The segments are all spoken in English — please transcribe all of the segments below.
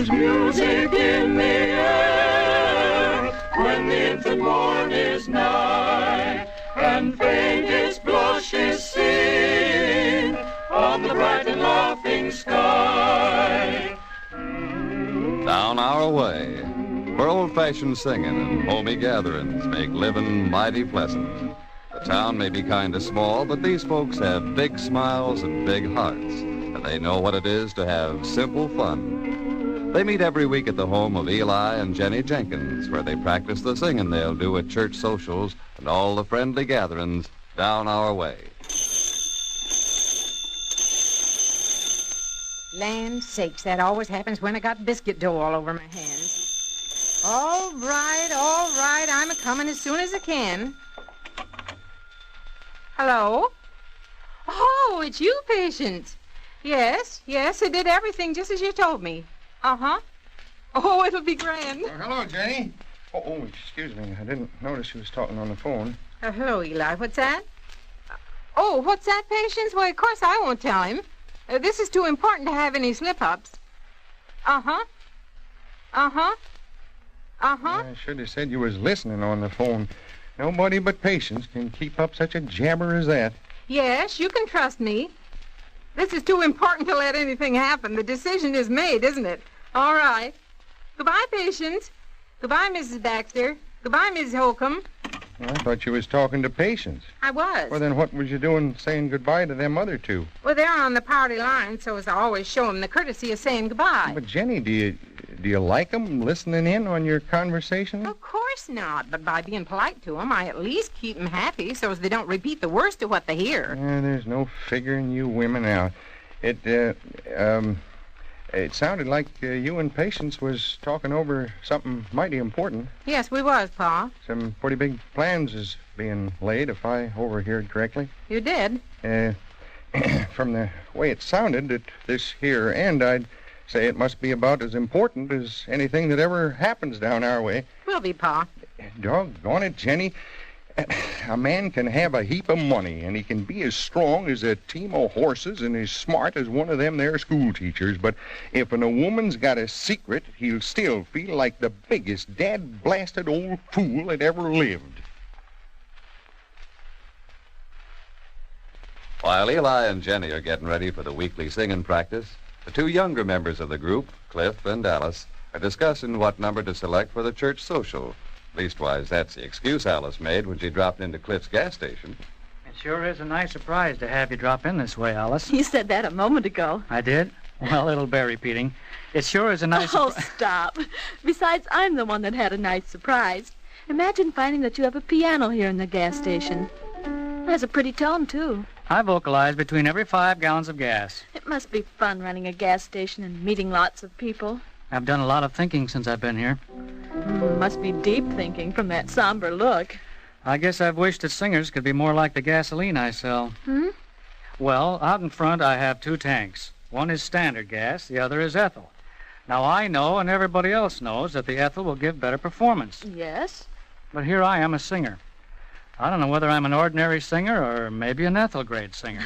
There's music in the air when the infant morn is nigh, and faintest blush is seen on the bright and laughing sky. Down our way, where old-fashioned singing and homey gatherings make living mighty pleasant. The town may be kind of small, but these folks have big smiles and big hearts, and they know what it is to have simple fun. They meet every week at the home of Eli and Jenny Jenkins, where they practice the singing they'll do at church socials and all the friendly gatherings down our way. Land sakes, that always happens when I got biscuit dough all over my hands. All right, I'm a-coming as soon as I can. Hello? Oh, it's you, Patience. Yes, I did everything just as you told me. Uh-huh. Oh, it'll be grand. Hello, Jenny. Oh, excuse me. I didn't notice you was talking on the phone. Hello, Eli. What's that? Oh, what's that, Patience? Well, of course I won't tell him. This is too important to have any slip-ups. Uh-huh. I should have said you was listening on the phone. Nobody but Patience can keep up such a jabber as that. Yes, you can trust me. This is too important to let anything happen. The decision is made, isn't it? All right. Goodbye, Patience. Goodbye, Mrs. Baxter. Goodbye, Mrs. Holcomb. I thought you was talking to Patience. I was. Well, then what was you doing saying goodbye to them other two? Well, they're on the party line, so as I always show them the courtesy of saying goodbye. But, Jenny, do you like them listening in on your conversation? Of course not, but by being polite to them, I at least keep them happy so as they don't repeat the worst of what they hear. There's no figuring you women out. It sounded like you and Patience was talking over something mighty important. Yes, we was, Pa. Some pretty big plans is being laid, if I overheard correctly. You did? From the way it sounded at this here end, I'd say it must be about as important as anything that ever happens down our way. Will be, Pa. Doggone it, Jenny. A man can have a heap of money, and he can be as strong as a team of horses and as smart as one of them there school teachers. But if a woman's got a secret, he'll still feel like the biggest dad-blasted old fool that ever lived. While Eli and Jenny are getting ready for the weekly singing practice, the two younger members of the group, Cliff and Alice, are discussing what number to select for the church social. Leastwise, that's the excuse Alice made when she dropped into Cliff's gas station. It sure is a nice surprise to have you drop in this way, Alice. You said that a moment ago. I did? Well, it'll bear repeating. It sure is a nice Oh, stop. Besides, I'm the one that had a nice surprise. Imagine finding that you have a piano here in the gas station. It has a pretty tone, too. I vocalize between every 5 gallons of gas. It must be fun running a gas station and meeting lots of people. I've done a lot of thinking since I've been here. Must be deep thinking from that somber look. I guess I've wished that singers could be more like the gasoline I sell. Well, out in front I have 2 tanks. One is standard gas, the other is ethyl. Now I know, and everybody else knows, that the ethyl will give better performance. Yes? But here I am, a singer. I don't know whether I'm an ordinary singer or maybe an ethyl-grade singer.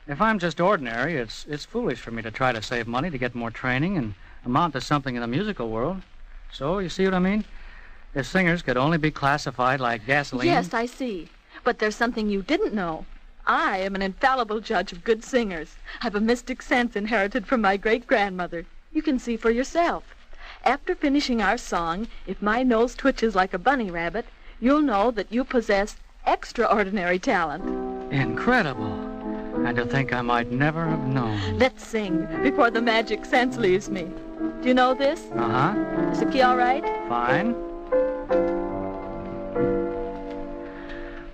If I'm just ordinary, it's foolish for me to try to save money to get more training and amount to something in the musical world. So, you see what I mean? If singers could only be classified like gasoline... Yes, I see. But there's something you didn't know. I am an infallible judge of good singers. I've a mystic sense inherited from my great-grandmother. You can see for yourself. After finishing our song, if my nose twitches like a bunny rabbit, you'll know that you possess extraordinary talent. Incredible. And to think I might never have known. Let's sing before the magic sense leaves me. Do you know this? Uh-huh. Is the key all right? Fine.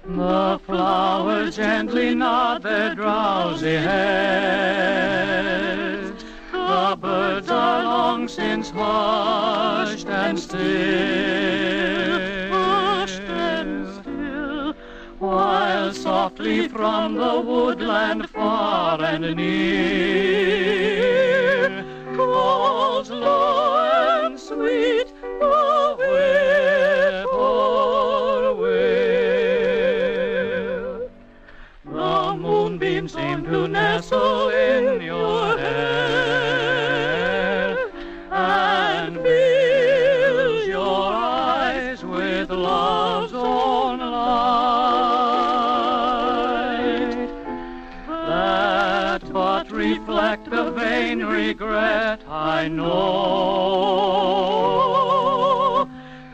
The flowers gently nod their drowsy heads. The birds are long since hushed and still. Hushed and still. While softly from the woodland far and near calls low and sweet the whippoorwill. The moonbeams seem to nestle in your hair, reflect the vain regret I know.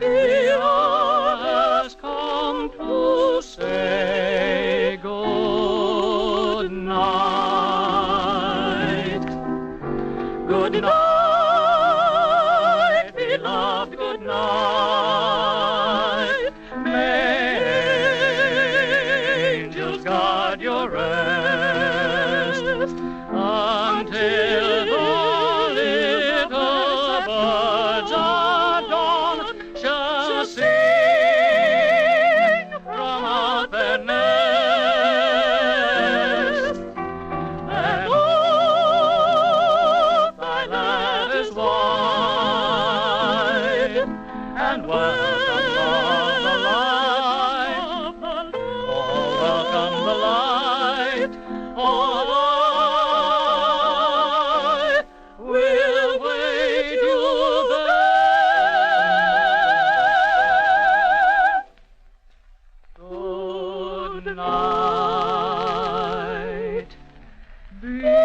The hour has come to say good night. Good night, beloved, good night. May angels guard your rest until the little birds at dawn shall sing from out their nest. And oh, thy land is wide, and welcome the light, oh, welcome the light, oh, I will wait you there. Good night, beloved.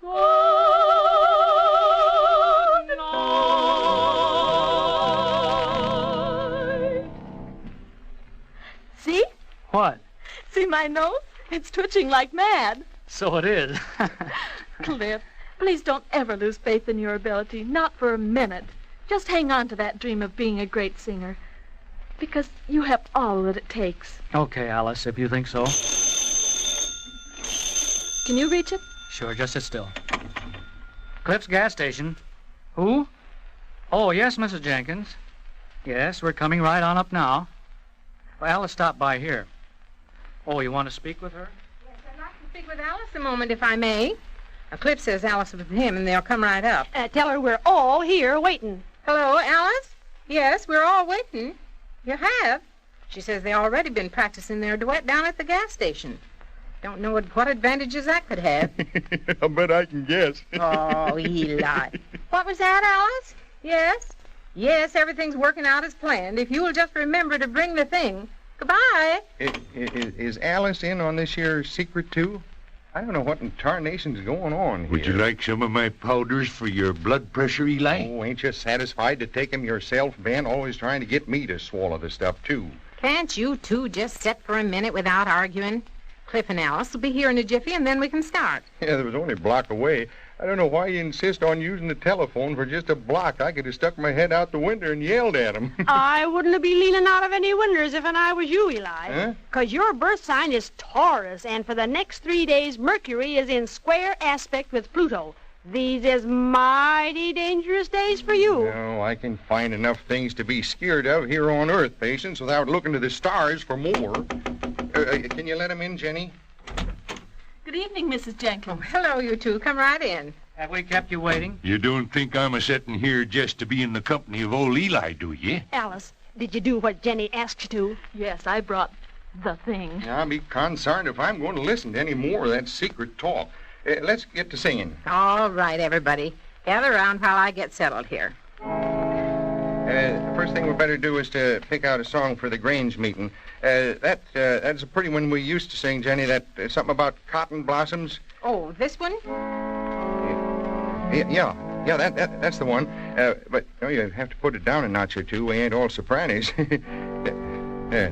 Good night. See? What? See my nose? It's twitching like mad. So it is. Cliff, please don't ever lose faith in your ability, not for a minute. Just hang on to that dream of being a great singer, because you have all that it takes. Okay, Alice, if you think so. Can you reach it? Sure, just sit still. Cliff's gas station. Who? Oh, yes, Mrs. Jenkins. Yes, we're coming right on up now. Well, Alice stopped by here. Oh, you want to speak with her? Yes, I'd like to speak with Alice a moment, if I may. Cliff says Alice with him, and they'll come right up. Tell her we're all here waiting. Hello, Alice? Yes, we're all waiting. You have? She says they already been practicing their duet down at the gas station. Don't know what advantages that could have. I bet I can guess. Oh, Eli. What was that, Alice? Yes? Yes, everything's working out as planned. If you'll just remember to bring the thing. Goodbye. Is Alice in on this here secret, too? I don't know what in tarnation's going on here. Would you like some of my powders for your blood pressure, Eli? Oh, ain't you satisfied to take 'em yourself, Ben? Always trying to get me to swallow the stuff, too. Can't you two just sit for a minute without arguing? Cliff and Alice will be here in a jiffy, and then we can start. Yeah, there was only a block away. I don't know why you insist on using the telephone for just a block. I could have stuck my head out the window and yelled at him. I wouldn't be leaning out of any windows if I was you, Eli. Huh? 'Cause your birth sign is Taurus, and for the next 3 days, Mercury is in square aspect with Pluto. These is mighty dangerous days for you. No, I can find enough things to be scared of here on Earth, Patience, without looking to the stars for more. Can you let him in, Jenny? Good evening, Mrs. Jenkins. Hello, you two. Come right in. Have we kept you waiting? You don't think I'm a-setting here just to be in the company of old Eli, do you? Alice, did you do what Jenny asked you to? Yes, I brought the thing. I'll be concerned if I'm going to listen to any more of that secret talk. Let's get to singing. All right, everybody. Gather around while I get settled here. The first thing we better do is to pick out a song for the Grange meeting. That's a pretty one we used to sing, Jenny. That something about cotton blossoms. Oh, this one? Yeah, that's the one. But you have to put it down a notch or two. We ain't all sopranos. Yeah,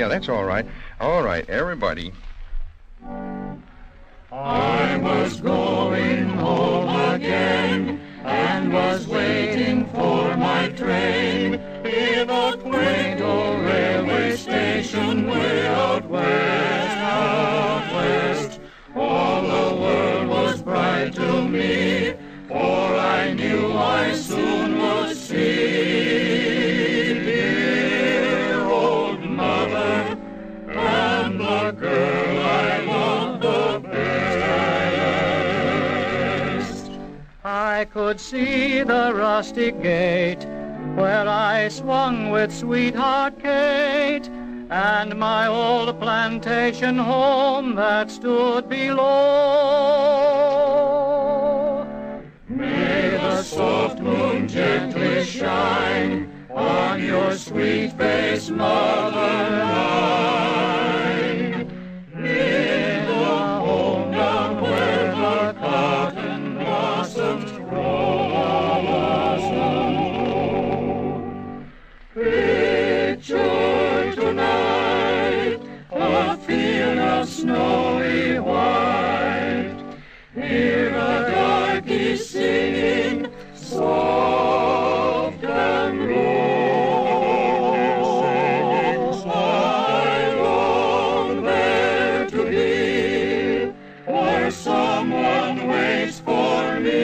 that's all right. All right, everybody. I was going home again and was waiting for my train in a quaint old railway station way out west. All the world was bright to me, for I knew I soon would see dear old mother and the girl I loved the best. I could see the rustic gate where I swung with sweetheart Kate, and my old plantation home that stood below. May the soft moon gently shine on your sweet face, mother mine. In the home down where the cotton blossoms grow. Picture tonight a field of snowy white. Hear a darky singing soft and low. I long there to be where someone waits for me.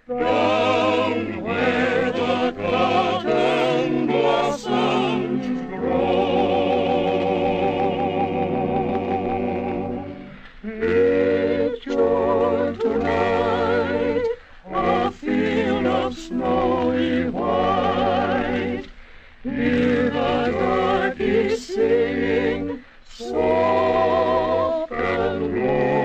Down where the cotton blossoms grow. Picture tonight a field of snowy white. Hear the darky singing soft and low.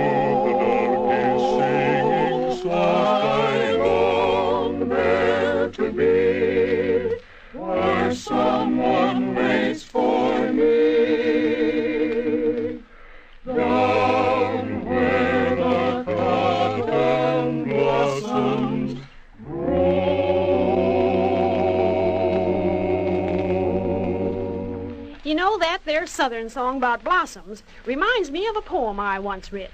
I long there to be where someone waits for me. Down where the cotton blossoms grow. You know, that there Southern song about blossoms reminds me of a poem I once writ.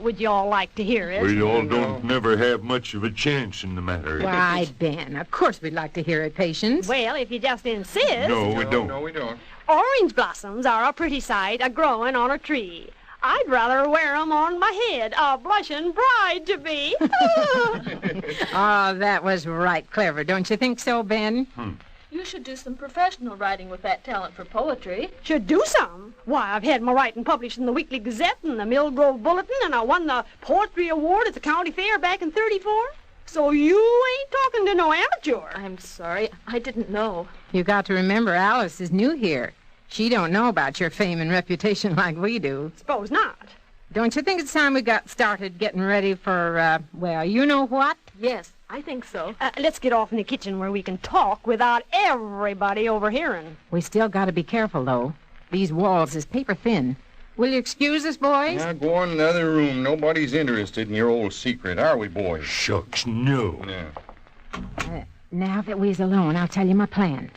Would you all like to hear it? We all don't never have much of a chance in the matter. Why, Ben, of course we'd like to hear it, Patience. Well, if you just insist. No, we don't. No, we don't. Orange blossoms are a pretty sight a-growing on a tree. I'd rather wear 'em on my head, a blushing bride to be. Oh, that was right clever. Don't you think so, Ben? You should do some professional writing with that talent for poetry. Should do some. Why, I've had my writing published in the Weekly Gazette and the Mill Grove Bulletin, and I won the Poetry Award at the county fair back in '34. So you ain't talking to no amateur. I'm sorry. I didn't know. You got to remember Alice is new here. She don't know about your fame and reputation like we do. Suppose not. Don't you think it's time we got started getting ready for, well, you know what? Yes, I think so. Let's get off in the kitchen where we can talk without everybody overhearing. We still got to be careful, though. These walls is paper thin. Will you excuse us, boys? Now go on in the other room. Nobody's interested in your old secret, are we, boys? Shucks, no. Yeah. Now that we's alone, I'll tell you my plan.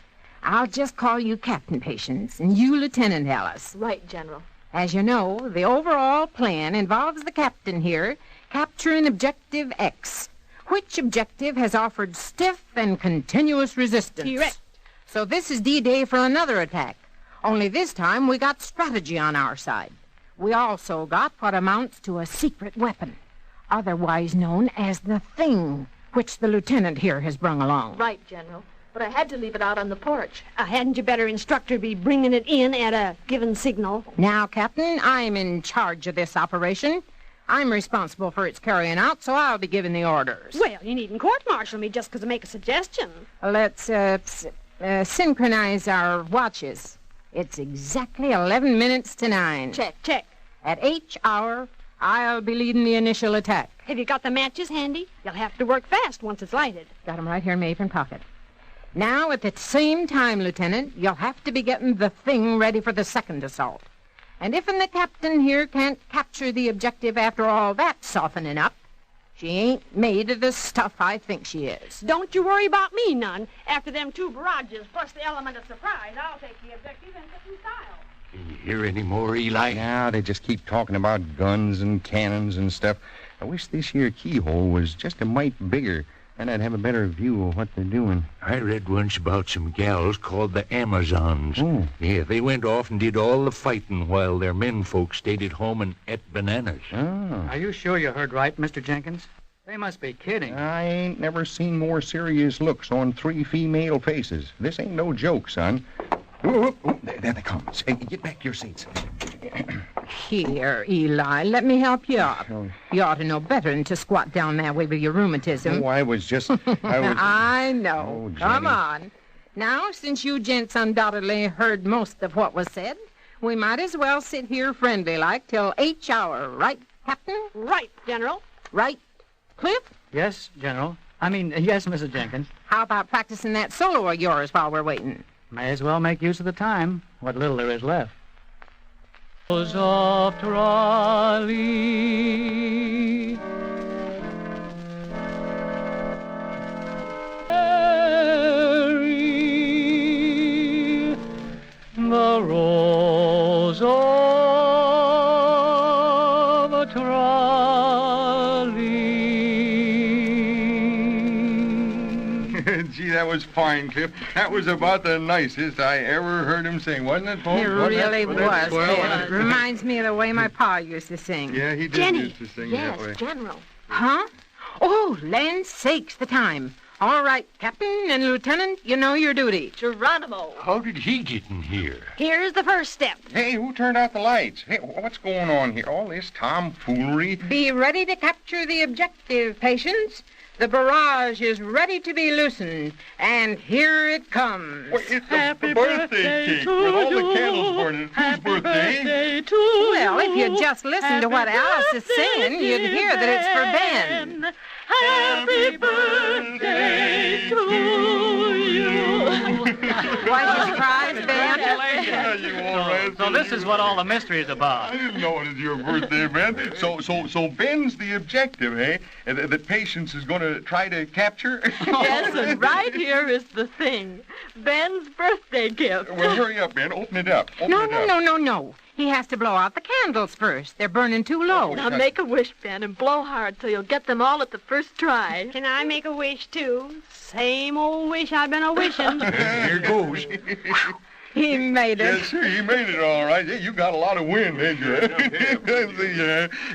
I'll just call you Captain Patience and you Lieutenant Alice. Right, General. As you know, the overall plan involves the captain here capturing Objective X, which objective has offered stiff and continuous resistance. Correct. So this is D-Day for another attack. Only this time we got strategy on our side. We also got what amounts to a secret weapon, otherwise known as the Thing, which the lieutenant here has brung along. Right, General. But I had to leave it out on the porch. Hadn't you better instructor be bringing it in at a given signal? Now, Captain, I'm in charge of this operation. I'm responsible for its carrying out, so I'll be giving the orders. Well, you needn't court-martial me just 'cause I make a suggestion. Let's synchronize our watches. It's exactly 11 minutes to 9. Check. At H hour, I'll be leading the initial attack. Have you got the matches handy? You'll have to work fast once it's lighted. Got 'em right here in my apron pocket. Now, at the same time, Lieutenant, you'll have to be getting the Thing ready for the second assault. And if the captain here can't capture the objective after all that softening up, she ain't made of the stuff I think she is. Don't you worry about me none. After them 2 barrages plus the element of surprise, I'll take the objective and put in style. Can you hear any more, Eli? Now they just keep talking about guns and cannons and stuff. I wish this here keyhole was just a mite bigger, and I'd have a better view of what they're doing. I read once about some gals called the Amazons. Oh. Yeah, they went off and did all the fighting while their men folks stayed at home and ate bananas. Oh. Are you sure you heard right, Mr. Jenkins? They must be kidding. I ain't never seen more serious looks on 3 female faces. This ain't no joke, son. Whoa, there they come. Hey, get back to your seats. Here, Eli, let me help you up. Oh. You ought to know better than to squat down that way with your rheumatism. Oh, I was just... I know. Oh, Jenny. Come on. Now, since you gents undoubtedly heard most of what was said, we might as well sit here friendly-like till H hour, right, Captain? Right, General. Right, Cliff? Yes, General. Yes, Mrs. Jenkins. How about practicing that solo of yours while we're waiting? May as well make use of the time, what little there is left. Rose of Trolley, Mary, the rose of Trolley. Gee, that was fine, Cliff. That was about the nicest I ever heard him sing, wasn't it, folks? It really was. It reminds me of the way my pa used to sing. Yeah, he did Jenny. used to sing that way. Yes, General. Huh? Oh, land sakes, the time. All right, Captain and Lieutenant, you know your duty. Geronimo. How did he get in here? Here's the first step. Hey, who turned out the lights? Hey, what's going on here? All this tomfoolery? Be ready to capture the objective, patients. The barrage is ready to be loosened, and here it comes. Well, it's a birthday cake with all the candles burning. It's whose birthday? Well, if you'd just listened to what Alice is singing, you'd hear that it's for Ben. Happy birthday to you. Why you surprised, Ben? Yeah, you all right. So this is what all the mystery is about. I didn't know it was your birthday, Ben. So Ben's the objective, eh? That Patience is going to try to capture? Yes, and right here is the thing. Ben's birthday gift. Well, hurry up, Ben. Open it up. No. He has to blow out the candles first. They're burning too low. Now make a wish, Ben, and blow hard so you'll get them all at the first try. Can I make a wish, too? Same old wish I've been a-wishing. Here goes. He made it. Yes, sir, he made it all right. Hey, you got a lot of wind, didn't you?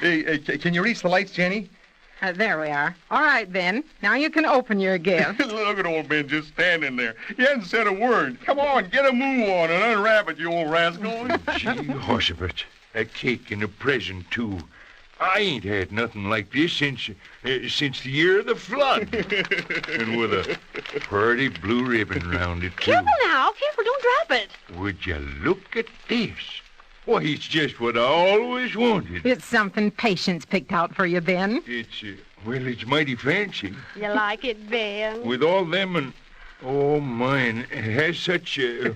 Hey, can you reach the lights, Jenny? There we are. All right, Ben. Now you can open your gift. Look at old Ben just standing there. He hasn't said a word. Come on, get a move on and unwrap it, you old rascal. Gee, Horseford, a cake and a present, too. I ain't had nothing like this since the year of the flood. And with a pretty blue ribbon round it, too. Careful now. Careful, don't drop it. Would you look at this? Why, it's just what I always wanted. It's something Patience picked out for you, Ben. It's, it's mighty fancy. You like it, Ben? With all them and, oh, mine, it has such I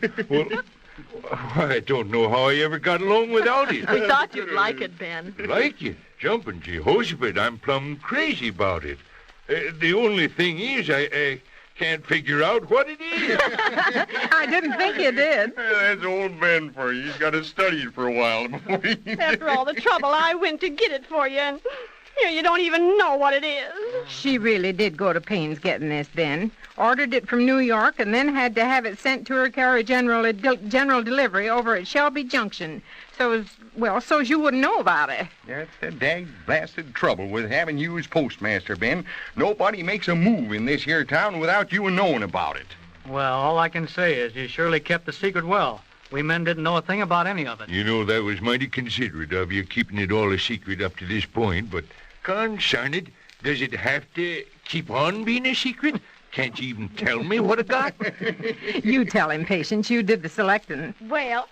don't know how I ever got along without it. We thought you'd like it, Ben. Like it? Jumping Jehoshaphat, I'm plumb crazy about it. The only thing is, I can't figure out what it is. I didn't think you did. That's old Ben for you. He's got to study it for a while before he... After all the trouble I went to get it for you, and here you don't even know what it is. She really did go to pains getting this, Ben. Ordered it from New York and then had to have it sent to her carrier general delivery over at Shelby Junction. So you wouldn't know about it. That's the dag-blasted trouble with having you as postmaster, Ben. Nobody makes a move in this here town without you knowing about it. Well, all I can say is you surely kept the secret well. We men didn't know a thing about any of it. You know, that was mighty considerate of you, keeping it all a secret up to this point, but concern it, does it have to keep on being a secret? Can't you even tell me what it got? You tell him, Patience. You did the selecting. Well,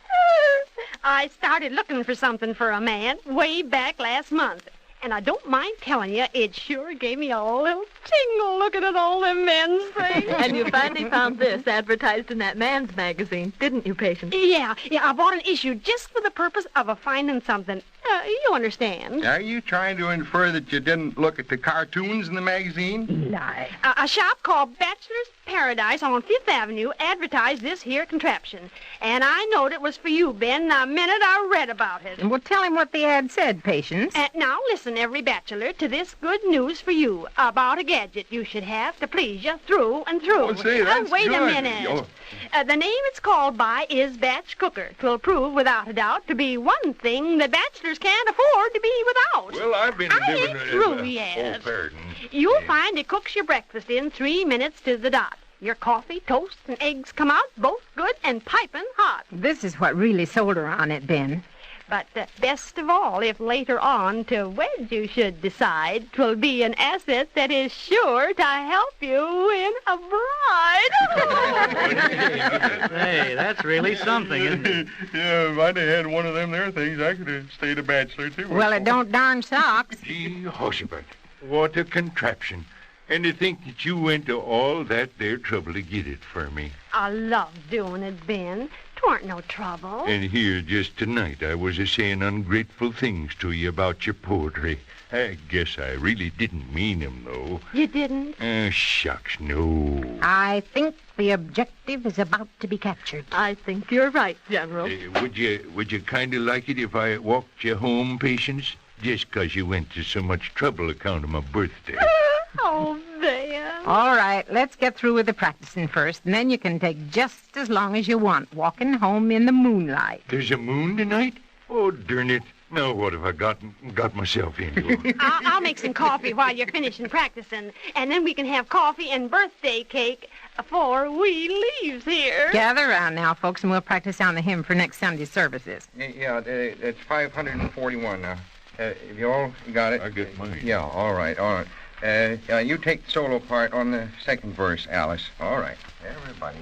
I started looking for something for a man way back last month. And I don't mind telling you, it sure gave me a little tingle looking at all them men's things. And you finally found this advertised in that man's magazine, didn't you, Patience? Yeah, I bought an issue just for the purpose of finding something. You understand. Are you trying to infer that you didn't look at the cartoons in the magazine? Eli. A shop called Bachelor's Paradise on Fifth Avenue advertised this here contraption. And I knowed it was for you, Ben, the minute I read about it. Well, tell him what the ad said, Patience. Now listen, every bachelor, to this good news for you about a gadget you should have to please you through and through. Oh, say, that's wait good. a minute. The name it's called by is Batch Cooker. 'Twill prove without a doubt to be one thing that bachelors can't afford to be without. Well, I've been I living... ain't through yet. Oh, pardon. You'll find it cooks your breakfast in 3 minutes to the dot. Your coffee, toast, and eggs come out both good and piping hot. This is what really sold her on it, Ben. But best of all, if later on to wed you should decide, 'twill be an asset that is sure to help you win a bride. Hey, that's really something, isn't it? Yeah, if I'd have had one of them there things, I could have stayed a bachelor, too. Well, it don't darn socks. Gee, Horseford, what a contraption. And to think that you went to all that there trouble to get it for me. I love doing it, Ben. 'Twarn't no trouble. And here, just tonight, I was a-saying ungrateful things to you about your poetry. I guess I really didn't mean 'em, though. You didn't? Shucks, no. I think the objective is about to be captured. I think you're right, General. Would you kind of like it if I walked you home, Patience? Just 'cause you went to so much trouble account of my birthday. Oh, Ben. All right, let's get through with the practicing first, and then you can take just as long as you want, walking home in the moonlight. There's a moon tonight? Oh, darn it. Now what have I got myself into? I'll make some coffee while you're finishing practicing, and then we can have coffee and birthday cake before we leaves here. Gather around now, folks, and we'll practice on the hymn for next Sunday's services. Yeah, it's 541 now. Have you all got it? I get mine. Yeah, all right. You take the solo part on the second verse, Alice. All right. Everybody.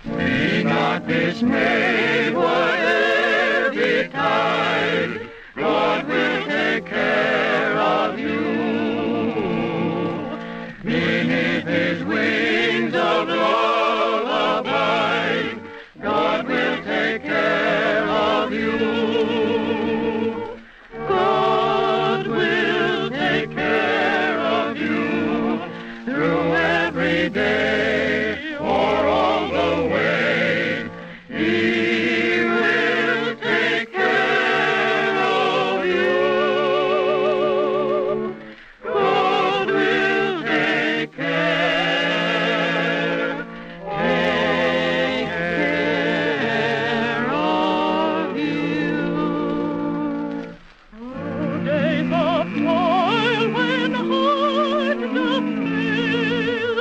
Be not dismayed, whatever betide, God will take care of you. Beneath his wings of love abide, God will take care of you. God will take care of you through every day or all the way. He will take care of you. God will take care of you. Days of toil when heart doth fail,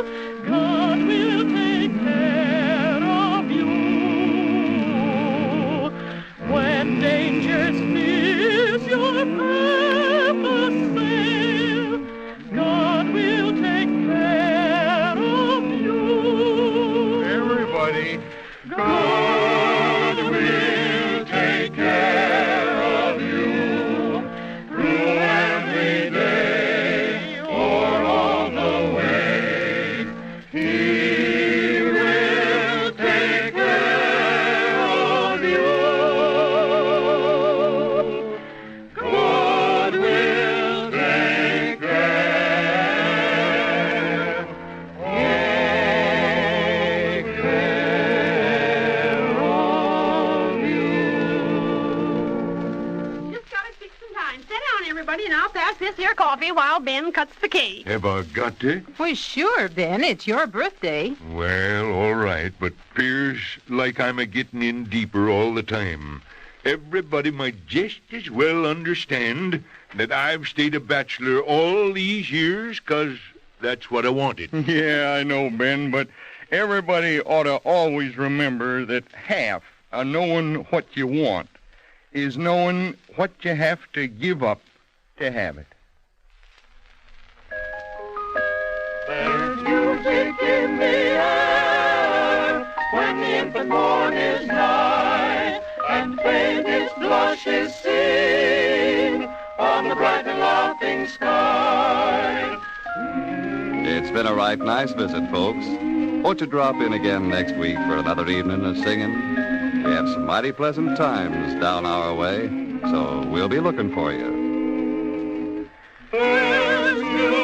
God will take care of you. When dangers fierce your path assail, God will take care of you. Everybody. God will take care of you through every day or all the way. He will take care of you. God will take care of you. Just gotta take some time. Sit down, everybody, and I'll pass this here coffee while Ben cuts the cake. Have I got to? Well, sure, Ben. It's your birthday. Well, all right, but 'pears like I'm a-getting in deeper all the time. Everybody might just as well understand that I've stayed a bachelor all these years 'cause that's what I wanted. Yeah, I know, Ben, but everybody ought to always remember that half of knowing what you want is knowing what you have to give up to have it. There's music in the air when the infant morn is nigh, and faintest blush is seen on the bright and laughing sky. It's been a right nice visit, folks. Won't you drop in again next week for another evening of singing? We have some mighty pleasant times down our way, so we'll be looking for you. There's music